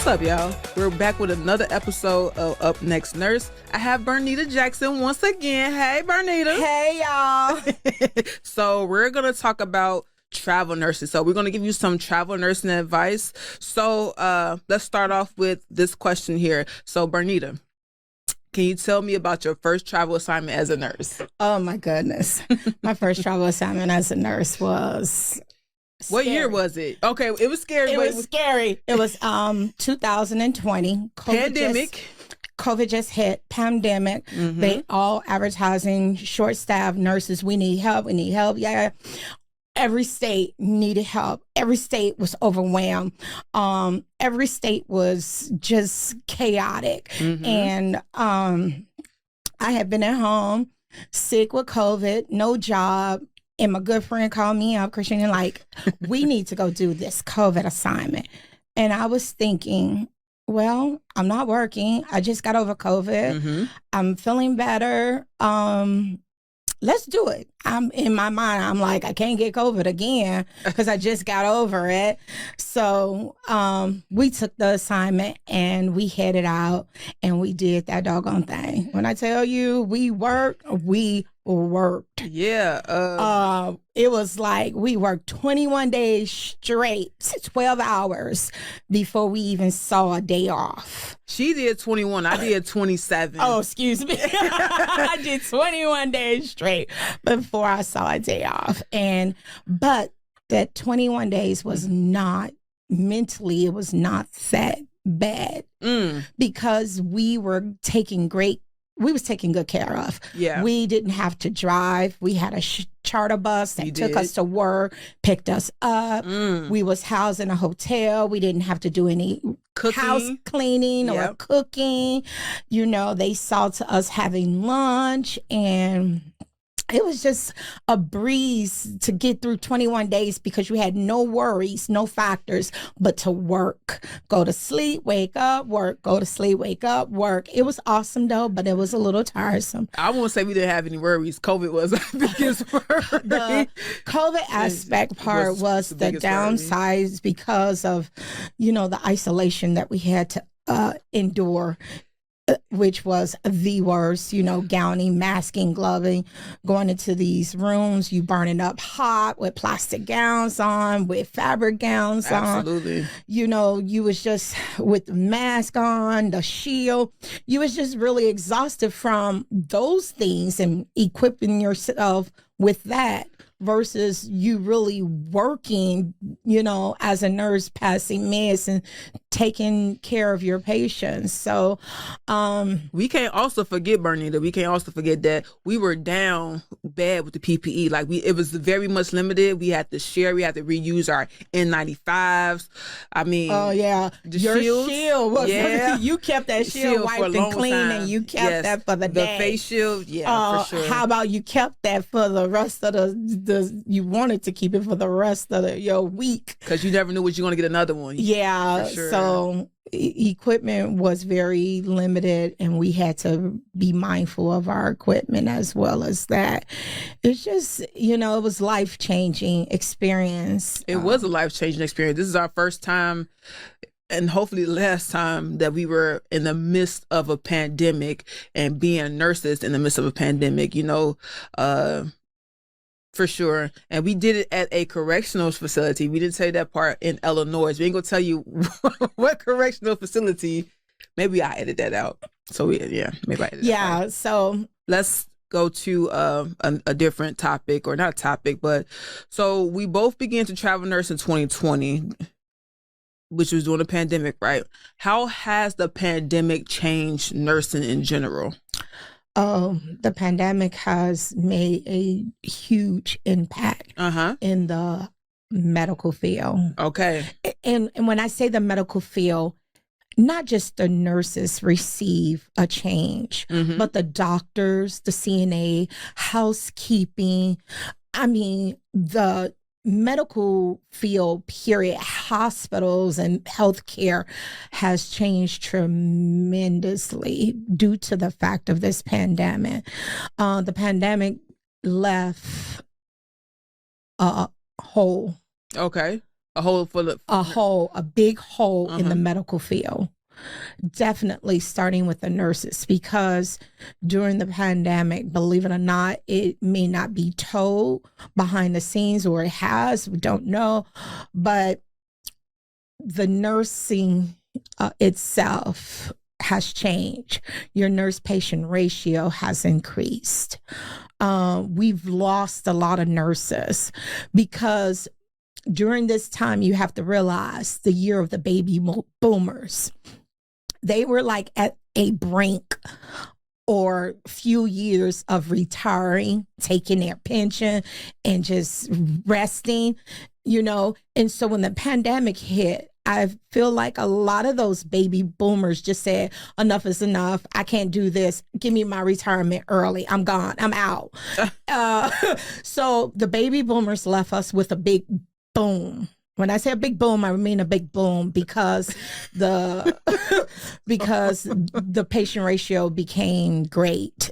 What's up, y'all? We're back with another episode of Up Next Nurse. I have Bernita Jackson once again. Hey, Bernita. Hey, y'all. So we're going to talk about travel nurses. So we're going to give you some travel nursing advice. So let's start off with this question here. So Bernita, can you tell me about your first travel assignment as a nurse? Oh, my goodness. My first travel assignment as a nurse was What scary. year was it? Okay, it was scary. It was scary. It was 2020. Pandemic. COVID just hit. Pandemic. Mhm. They all advertising, short staff, nurses. We need help. We need help. Yeah. Every state needed help. Every state was overwhelmed. Every state was just chaotic. Mhm. And I had been at home, sick with COVID, no job. And my good friend called me up, Christian, like, we need to go do this COVID assignment. And I was thinking, well, I'm not working. I just got over COVID. Mhm. I'm feeling better. Let's do it. I'm in my mind, I'm like, I can't get COVID again because I just got over it. So we took the assignment and we headed out and we did that doggone thing. When I tell you we worked. Yeah. It was like we worked 21 days straight, 12 hours before we even saw a day off. She did 21. I did 27. Oh, excuse me. I did 21 days straight before I saw a day off. But that 21 days was not mentally, it was not that bad because we was taken good care of. Yeah. We didn't have to drive. We had a charter bus that took did. us to work, picked us up. We was housed in a hotel. We didn't have to do any Cooking. house cleaning or Yep. cooking. You know, they saw to us having lunch, and it was just a breeze to get through 21 days because you had no worries, no factors, but to work. Go to sleep, wake up, work. Go to sleep, wake up, work. It was awesome, though, but it was a little tiresome. I won't say we didn't have any worries. COVID was our biggest worry. The COVID aspect part was the the biggest worry. downsides because of, the isolation that we had to endure, which was the worst, gowning, masking, gloving, going into these rooms, you burning up hot with plastic gowns on, with fabric gowns on. Absolutely. You was just with the mask on, the shield. You was just really exhausted from those things and equipping yourself with that versus you really working, as a nurse, passing meds and taking care of your patients. So We can't also forget, Bernita, that we were down bad with the PPE. Like it was very much limited. We had to share, we had to reuse our N95s. I mean, oh yeah, the your shields, shield was you kept that shield for a wiped long and clean, time. and you kept Yes. that for the day. face shield, yeah, for sure. How about you kept that for the rest of the you wanted to keep it for the rest of your week? Because you never knew when you're going to get another one. Yeah, For sure. so equipment was very limited and we had to be mindful of our equipment as well as that. It's just, it was life-changing experience. It was a life-changing experience. This is our first time and hopefully the last time that we were in the midst of a pandemic and being nurses in the midst of a pandemic, for sure. And we did it at a correctional facility. We didn't say that part in Illinois. We ain't gonna tell you what correctional facility. Maybe I edit that out. So maybe I edit that out. So Let's go to a different topic, or not topic, but so we both began to travel nurse in 2020, which was during the pandemic, right? How has the pandemic changed nursing in general? the pandemic has made a huge impact in the medical field. Okay. And when I say the medical field, not just the nurses receive a change, but the doctors, the CNA, housekeeping. I mean, the medical field, period, hospitals and healthcare has changed tremendously due to the fact of this pandemic. The pandemic left a hole. Okay. A hole for the a big hole in the medical field. Definitely starting with the nurses, because during the pandemic, believe it or not, it may not be told behind the scenes, or it has, we don't know, but the nursing itself has changed. Your nurse patient ratio has increased. We've lost a lot of nurses because during this time, you have to realize the year of the baby boomers, they were like at a brink or few years of retiring, taking their pension and just resting, you know. And so when the pandemic hit, I feel like a lot of those baby boomers just said, enough is enough. I can't do this. Give me my retirement early. I'm gone. I'm out. So the baby boomers left us with a big boom. When I say a big boom, I mean a big boom because the patient ratio became great.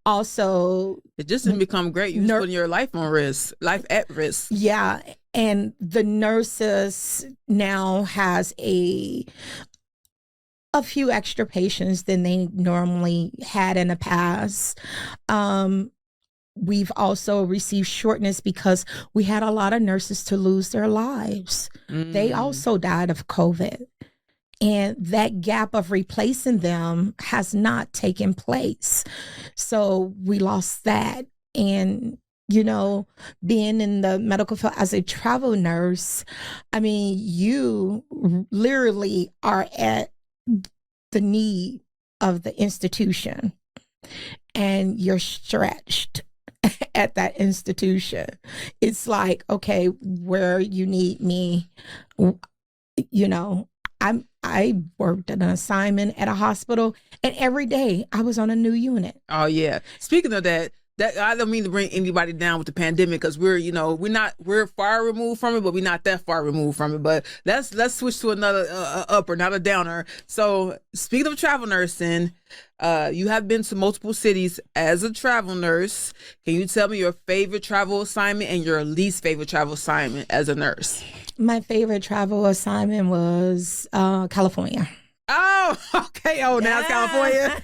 Also, it just didn't become great. You just putting your life at risk. Yeah, and the nurses now has a few extra patients than they normally had in the past. We've also received shortness because we had a lot of nurses to lose their lives. They also died of COVID. And that gap of replacing them has not taken place. So we lost that. And, you know, being in the medical field as a travel nurse, I mean, you literally are at the need of the institution and you're stretched at that institution. It's like, okay, where you need me, you know, I worked at an assignment at a hospital, and every day I was on a new unit. Oh yeah. Speaking of that I don't mean to bring anybody down with the pandemic, because we're far removed from it, but we're not that far removed from it. But let's switch to another upper, not a downer. So speaking of travel nursing, you have been to multiple cities as a travel nurse. Can you tell me your favorite travel assignment and your least favorite travel assignment as a nurse? My favorite travel assignment was California. Oh, okay. Oh, now it's California.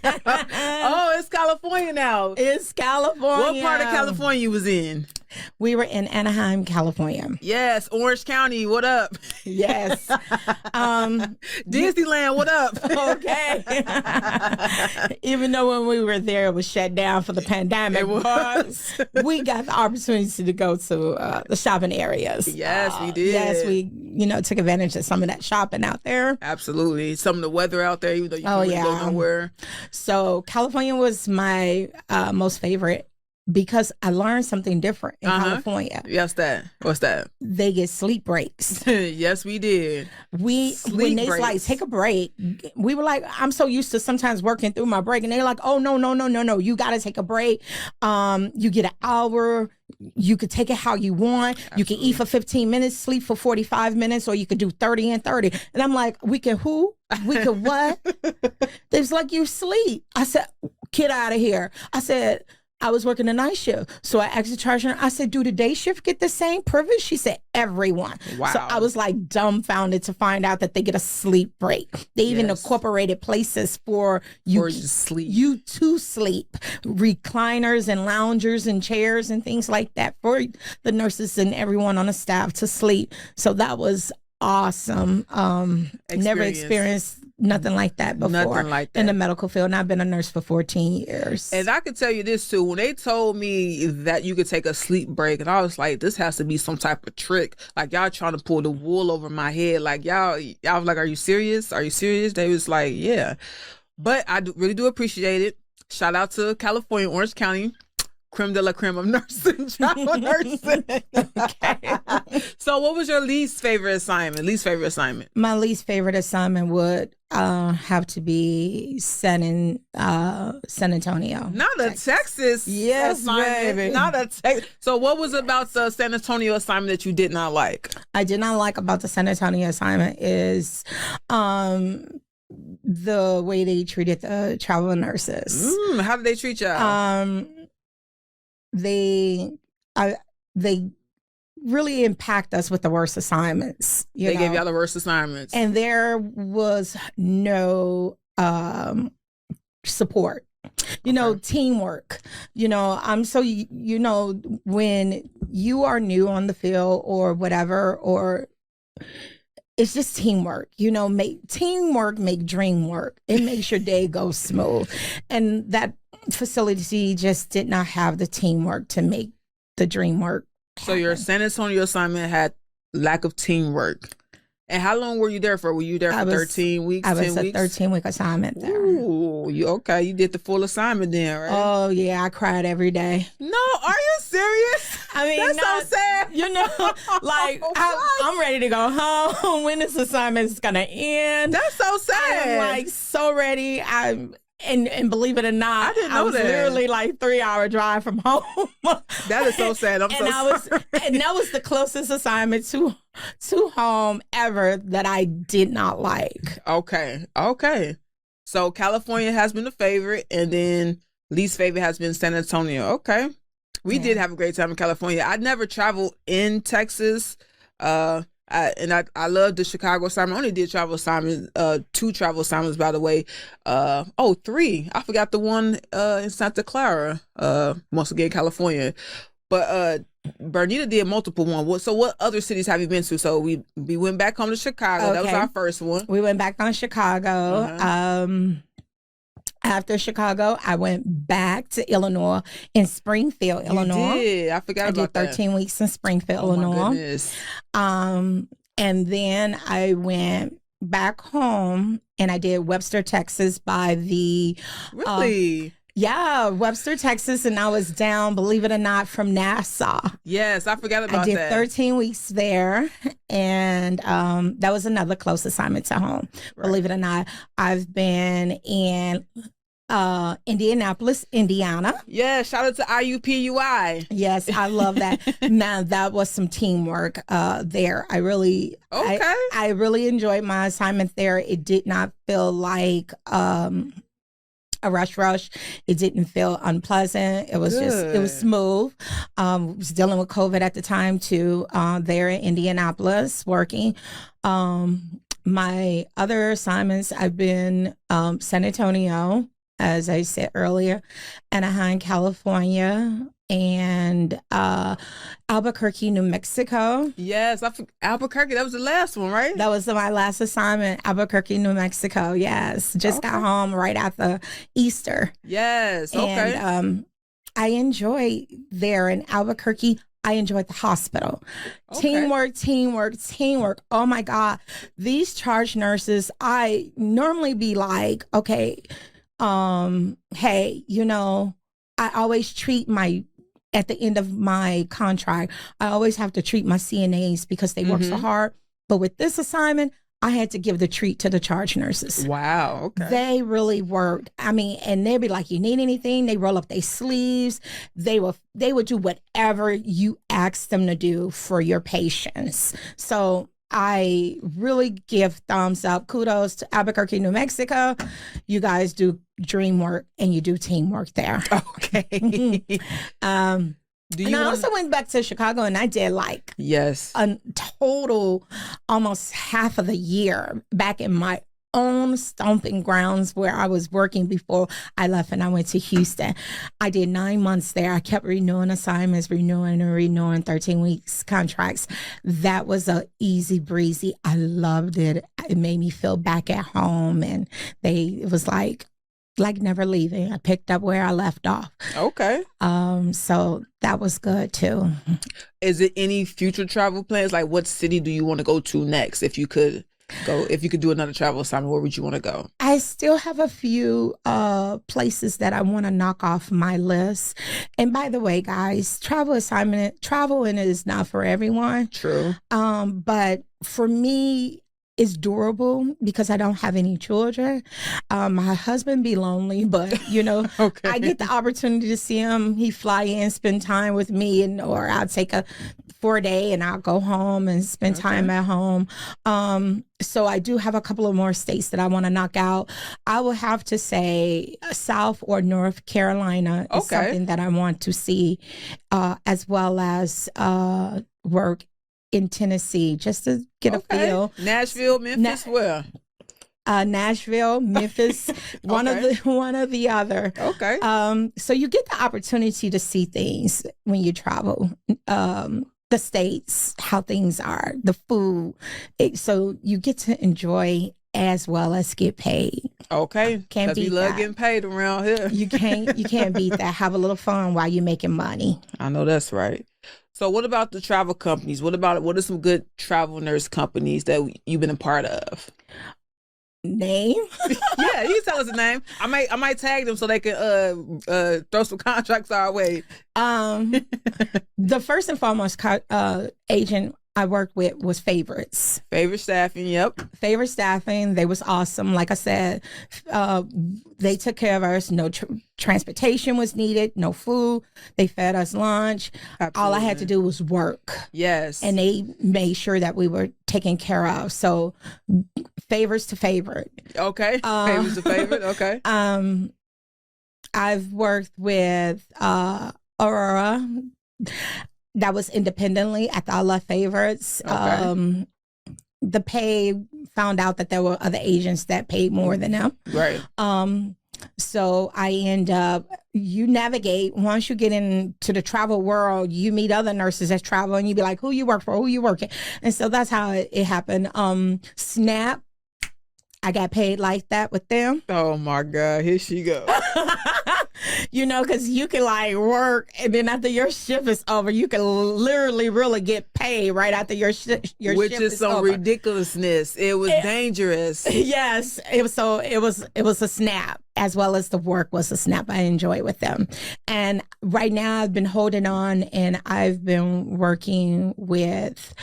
Oh, it's California now. It's California. What part of California you was in? We were in Anaheim, California. Yes, Orange County. What up? Yes. Disneyland. What up? Okay. Even though when we were there, it was shut down for the pandemic. It was. We got the opportunity to go to the shopping areas. Yes, we did. Yes, we took advantage of some of that shopping out there. Absolutely. Some of the weather out there, even though you couldn't really go nowhere. So California was my most favorite, because I learned something different in California. Yes, what's that? They get sleep breaks. Yes, we did. When they like take a break, we were like, I'm so used to sometimes working through my break, and they're like, oh no, you got to take a break. You get an hour. You could take it how you want. Absolutely. You can eat for 15 minutes, sleep for 45 minutes, or you could do 30 and 30. And I'm like, we can who? We can what? They was like, you sleep. I said, get out of here. I said, I was working a night shift. So I asked the charge nurse, I said, do the day shift get the same privilege? She said, everyone. Wow. So I was like dumbfounded to find out that they get a sleep break. They even incorporated places for you to sleep. Recliners and loungers and chairs and things like that for the nurses and everyone on the staff to sleep. So that was awesome. Never experienced nothing like that before. Nothing like that. In the medical field. And I've been a nurse for 14 years. And I could tell you this too. When they told me that you could take a sleep break, and I was like, this has to be some type of trick. Like, y'all trying to pull the wool over my head. Like, y'all was like, are you serious? Are you serious? They was like, yeah. But I really do appreciate it. Shout out to California, Orange County. Creme de la creme of nursing, travel nursing. Okay. So what was your least favorite assignment? My least favorite assignment would have to be San Antonio. Not a Texas assignment. Baby. Not a Texas. So what was about the San Antonio assignment that you did not like? I did not like about the San Antonio assignment is the way they treated the travel nurses. How did they treat y'all? They really impact us with the worst assignments. They gave y'all the worst assignments. And there was no support. Teamwork. I'm so, when you are new on the field or whatever, or it's just teamwork, teamwork make dream work. It makes your day go smooth. And that facility just did not have the teamwork to make the dream work happen. So your San Antonio assignment had lack of teamwork. And how long were you there for? Were you there for 13 weeks, 10 weeks? I was a 13-week assignment there. Ooh, you did the full assignment then, right? Oh, yeah, I cried every day. No, are you serious? I mean, that's so sad. I'm ready to go home when this assignment is going to end. That's so sad. I'm so ready. And believe it or not, I didn't know I was that. literally 3-hour drive from home. That is so sad. Sorry. And that was the closest assignment to home ever that I did not like. Okay. So California has been a favorite, and then least favorite has been San Antonio. Okay. We did have a great time in California. I never traveled in Texas. I love the Chicago assignment. I only did travel assignments, 2 travel assignments, by the way. 3. I forgot the one in Santa Clara, once again, California. But Bernita did multiple ones. So what other cities have you been to? So we went back home to Chicago. Okay. That was our first one. We went back on Chicago. Uh-huh. After Chicago, I went back to Illinois, in Springfield, Illinois. You did. I forgot about that. I did 13 weeks in Springfield, Illinois. My goodness. And then I went back home and I did Webster, Texas by the... Really? Webster, Texas, and I was down, believe it or not, from Nassau. Yes, I forgot about that. I did 13 weeks there, and that was another close assignment to home. Right. Believe it or not, I've been in Indianapolis, Indiana. Yeah, shout out to IUPUI. Yes, I love that. Now, that was some teamwork there. I really enjoyed my assignment there. It did not feel like... a rush. It didn't feel unpleasant. It was it was smooth. Was dealing with COVID at the time too, there in Indianapolis working. My other assignments, I've been San Antonio, as I said earlier, Anaheim, California, and Albuquerque, New Mexico. Yes, Albuquerque. That was the last one, right? That was my last assignment, Albuquerque, New Mexico. Yes, just got home right after Easter. Yes, okay. And I enjoyed there in Albuquerque. I enjoyed the hospital. Okay. Teamwork. Oh my God, these charge nurses. I normally be like, okay, hey, I always treat at the end of my contract, I always have to treat my CNAs because they work so hard. But with this assignment, I had to give the treat to the charge nurses. Wow. Okay. They really worked. I mean, and they'd be like, you need anything? They roll up their sleeves. They would do whatever you asked them to do for your patients. So I really give thumbs up. Kudos to Albuquerque, New Mexico. You guys do dream work and you do teamwork there. Okay. I also went back to Chicago and I did a total almost half of the year back in my own stomping grounds where I was working before I left and I went to Houston. I did 9 months there. I kept renewing assignments, renewing 13 weeks contracts. That was a easy breezy. I loved it. It made me feel back at home, and it was like never leaving. I picked up where I left off. Okay. So that was good too. Is it any future travel plans? Like, what city do you want to go to next? If you could do another travel assignment, where would you want to go? I still have a few places that I want to knock off my list. And by the way, guys, traveling is not for everyone. True. But for me, it's durable because I don't have any children. My husband be lonely, but okay. I get the opportunity to see him. He fly in, spend time with me, or I'll take a 4-day and I'll go home and spend time at home. So I do have a couple of more states that I want to knock out. I will have to say South or North Carolina is something that I want to see, as well as work in Tennessee just to get a feel. Nashville, Memphis, where? Nashville, Memphis, one of the other. Okay. So you get the opportunity to see things when you travel. The states, how things are, the food. So you get to enjoy as well as get paid. Okay. Can't beat you love that. getting paid around here. You can't beat that. Have a little fun while you're making money. I know that's right. So what about the travel companies? What are some good travel nurse companies that you've been a part of? Name? Yeah, you can tell us a name. I might tag them so they can throw some contracts our way. The first and foremost agent I worked with was Favorites. Favorite Staffing, yep. Favorite Staffing, they was awesome. Like I said, they took care of us. No transportation was needed, no food. They fed us lunch. Absolutely. All I had to do was work. Yes. And they made sure that we were taken care of. So favors to favorite. Okay. Favors to favorite, okay. I've worked with Aurora. That was independently. I thought I love Favorites. Okay. The pay, found out that there were other agents that paid more than them. Right. So I end up, you navigate, once you get into the travel world, you meet other nurses that travel and you be like, who you work for, who you working? And so that's how it happened. Snap, I got paid like that with them. Oh my God, here she goes. You know, because you can like work and then after your shift is over, you can literally really get paid right after your shift is over. Which is some ridiculousness. It was dangerous. Yes. It was a Snap, as well as the work was a Snap. I enjoy with them. And right now I've been holding on and I've been working with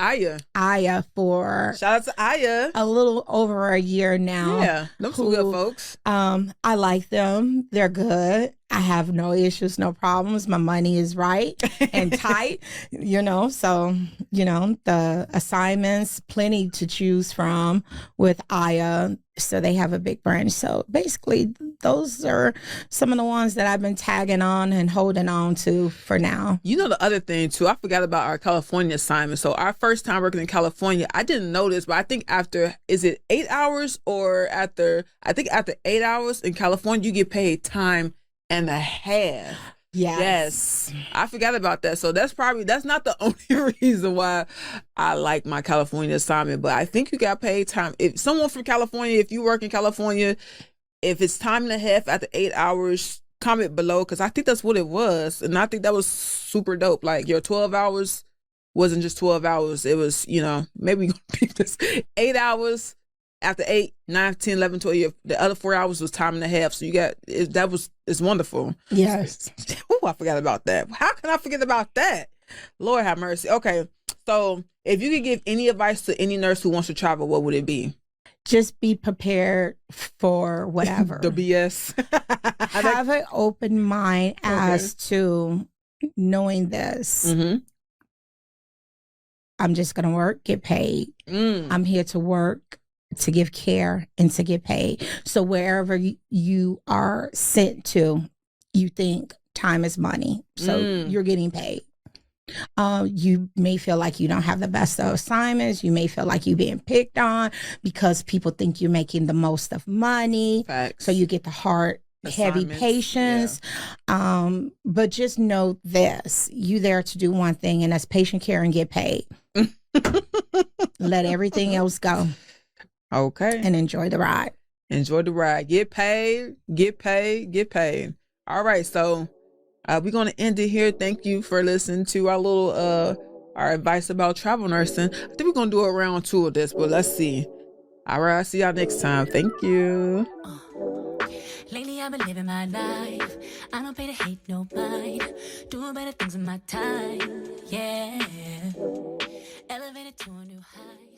Aya for shout out to Aya. A little over a year now. Yeah, those some good folks. I like them. They're good. I have no issues, no problems. My money is right and tight, you know. So, you know, the assignments, plenty to choose from with Aya. So they have a big branch. So basically, those are some of the ones that I've been tagging on and holding on to for now. You know, the other thing, too, I forgot about our California assignment. So our first time working in California, I didn't know this, but I think is it 8 hours or after 8 hours in California, you get paid time and a half. Yes. I forgot about that. So that's not the only reason why I like my California assignment, but I think you got paid time. If someone from California, if you work in California, if it's time and a half after 8 hours, comment below, because I think that's what it was. And I think that was super dope. Like your 12 hours wasn't just 12 hours. It was, you know, maybe we're going to pick this 8 hours. After 8, 9, 10, 11, 12, the other 4 hours was time and a half. So it's wonderful. Yes. Oh, I forgot about that. How can I forget about that? Lord have mercy. Okay. So if you could give any advice to any nurse who wants to travel, what would it be? Just be prepared for whatever. The BS. Have an open mind as to knowing this. Mm-hmm. I'm just going to work, get paid. I'm here to work, to give care, and to get paid. So wherever you are sent to, you think time is money. So you're getting paid. You may feel like you don't have the best of assignments. You may feel like you're being picked on because people think you're making the most of money. Facts. So you get the hard, heavy patients. Yeah. But just know this, you there to do one thing, and that's patient care and get paid. Let everything else go. Okay. And enjoy the ride. Enjoy the ride. Get paid, get paid, get paid. All right. So we're going to end it here. Thank you for listening to our little our advice about travel nursing. I think we're going to do a round 2 of this, but let's see. All right. I'll see y'all next time. Thank you. Lately I've been living my life. I don't pay to hate nobody. Doing better things in my time. Yeah. Elevated to a new height.